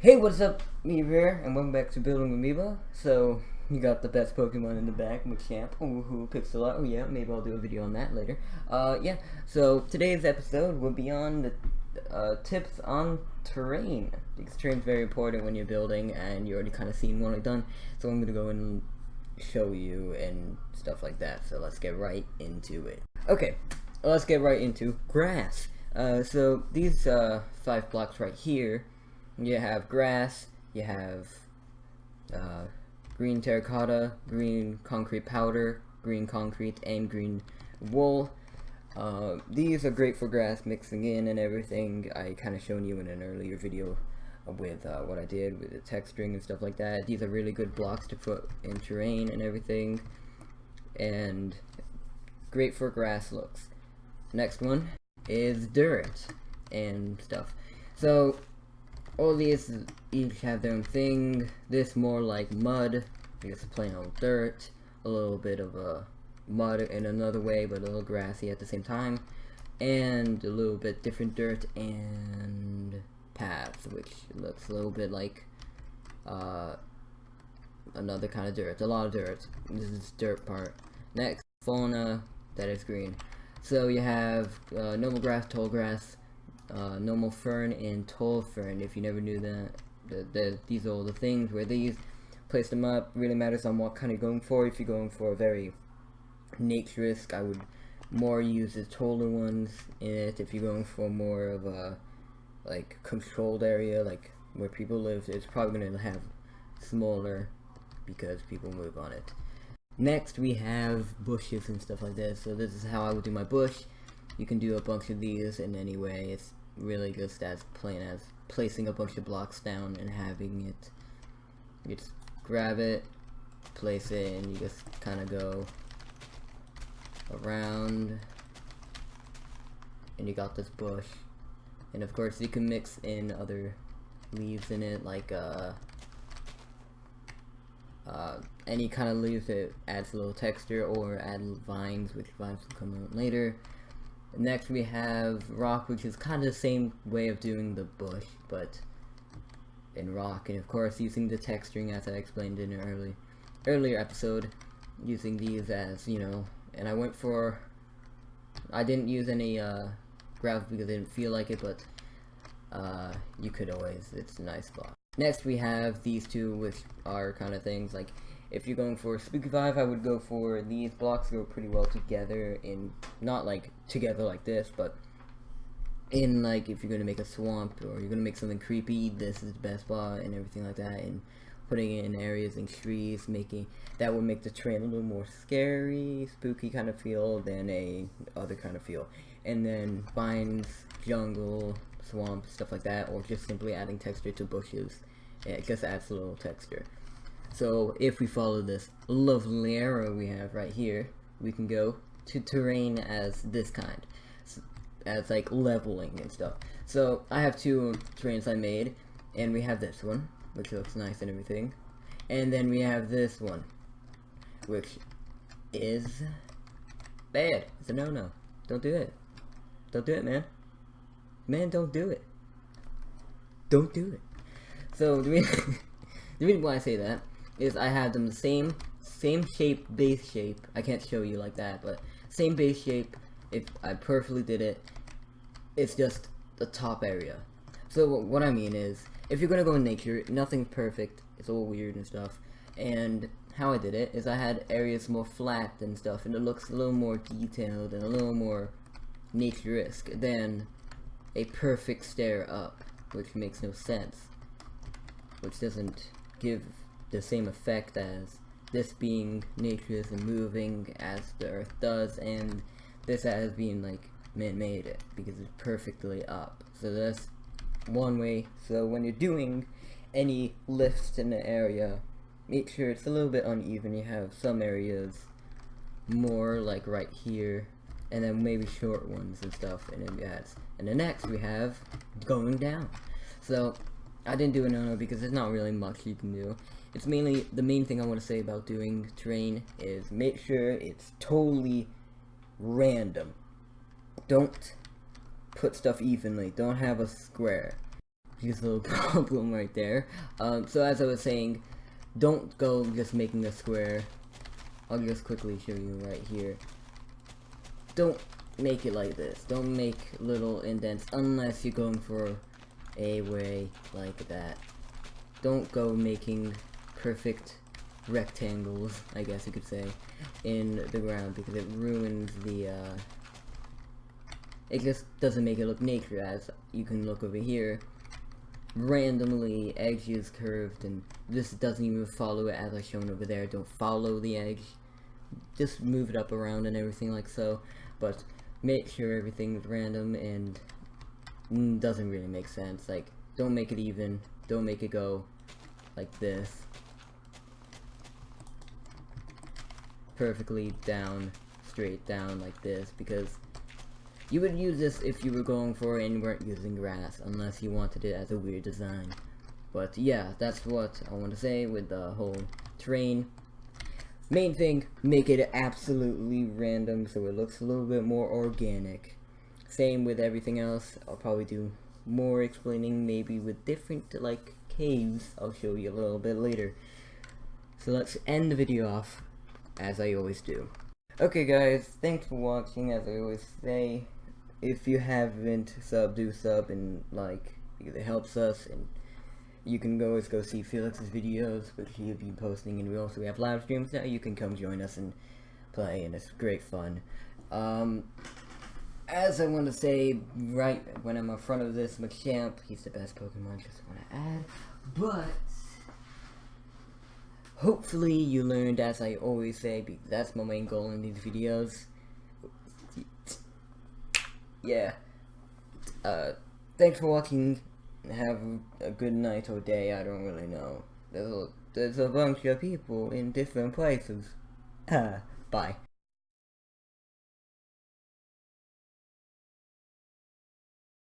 Hey, what's up, Mebo here, and welcome back to Building with Mebo. So, you got the best Pokemon in the back, Machamp, who Pixel Art. Oh yeah, maybe I'll do a video on that later. Yeah, so today's episode will be on the tips on terrain. Because terrain's very important when you're building, and you already kind of seen what I've done. So I'm going to go and show you and stuff like that. So let's get right into it. Okay, let's get right into grass. So these 5 blocks right here, you have grass, you have green terracotta, green concrete powder, green concrete, and green wool. These are great for grass mixing in and everything. I kind of shown you in an earlier video with what I did with the texturing and stuff like that. These are really good blocks to put in terrain and everything, and great for grass looks. Next one is dirt and stuff. So all these each have their own thing. This more like mud, because plain old dirt, a little bit of a mud in another way, but a little grassy at the same time, and a little bit different dirt and paths, which looks a little bit like another kind of dirt. A lot of dirt. This is dirt part. Next, fauna, that is green. So you have normal grass, tall grass, normal fern, and tall fern. If you never knew that, these are all the things where these place them up. Really matters on what kind you're going for. If you're going for a very naturist, I would more use the taller ones in it. If you're going for more of a like controlled area, like where people live, it's probably going to have smaller because people move on it. Next we have bushes and stuff like this. So this is how I would do my bush. You can do a bunch of these in any way. It's really just as plain as placing a bunch of blocks down and having it. You just grab it, place it, and you just kind of go around, and you got this bush. And of course you can mix in other leaves in it, like any kind of leaves that adds a little texture, or add vines, which vines will come out later. Next we have rock, which is kind of the same way of doing the bush, but in rock, and of course using the texturing as I explained in an earlier episode, using these as, you know, and I didn't use any gravel because I didn't feel like it, but you could always, it's a nice block. Next we have these two, which are kind of things like, if you're going for a spooky vibe, I would go for these blocks. Go pretty well together, in not like together like this, but in like if you're gonna make a swamp or you're gonna make something creepy, this is the best spot and everything like that. And putting it in areas and trees, that would make the terrain a little more scary, spooky kind of feel than a other kind of feel. And then vines, jungle, swamp, stuff like that, or just simply adding texture to bushes. It just adds a little texture. So if we follow this lovely arrow we have right here, we can go to terrain as this kind, as like leveling and stuff. So I have 2 terrains I made, and we have this one, which looks nice and everything, and then we have this one, which is bad. It's a no-no. Don't do it. Don't do it, man. Man, don't do it. Don't do it. So the reason why I say that is I have them the same shape, base shape. I can't show you like that, but same base shape. If I perfectly did it, it's just the top area. So what I mean is, if you're gonna go in nature, nothing's perfect. It's all weird and stuff. And how I did it is I had areas more flat and stuff, and it looks a little more detailed and a little more naturesque than a perfect stair up, which makes no sense, which doesn't give the same effect as this being naturist and moving as the earth does, and this as being like man-made, because it's perfectly up. So that's one way. So when you're doing any lifts in the area, make sure it's a little bit uneven. You have some areas more like right here, and then maybe short ones and stuff, and then that's. And the next we have going down. So I didn't do a no-no because there's not really much you can do. It's mainly, the main thing I want to say about doing terrain is make sure it's totally random. Don't put stuff evenly. Don't have a square. biggest little problem right there. So as I was saying, don't go just making a square. I'll just quickly show you right here. Don't make it like this. Don't make little indents unless you're going for a way like that. Don't go making perfect rectangles, I guess you could say, in the ground, because it ruins the it just doesn't make it look nature. As you can look over here, randomly edges curved, and this doesn't even follow it as I shown over there. Don't follow the edge, just move it up around and everything like so, but make sure everything's random and doesn't really make sense. Like, don't make it even, don't make it go like this perfectly down, straight down like this, because you would use this if you were going for it and you weren't using grass, unless you wanted it as a weird design. But yeah, that's what I want to say with the whole terrain. Main thing, make it absolutely random so it looks a little bit more organic. Same with everything else. I'll probably do more explaining, maybe with different like caves. I'll show you a little bit later. So let's end the video off as I always do. Okay guys, thanks for watching. As I always say, if you haven't subbed, do sub, and like, because it helps us. And you can always go see Felix's videos, which he'll be posting, and we also have live streams now. You can come join us and play, and it's great fun. As I want to say, right when I'm in front of this Machamp, he's the best Pokemon, just want to add, but hopefully you learned, as I always say, because that's my main goal in these videos. Yeah. Thanks for watching. Have a good night or day. I don't really know. There's a bunch of people in different places. Bye.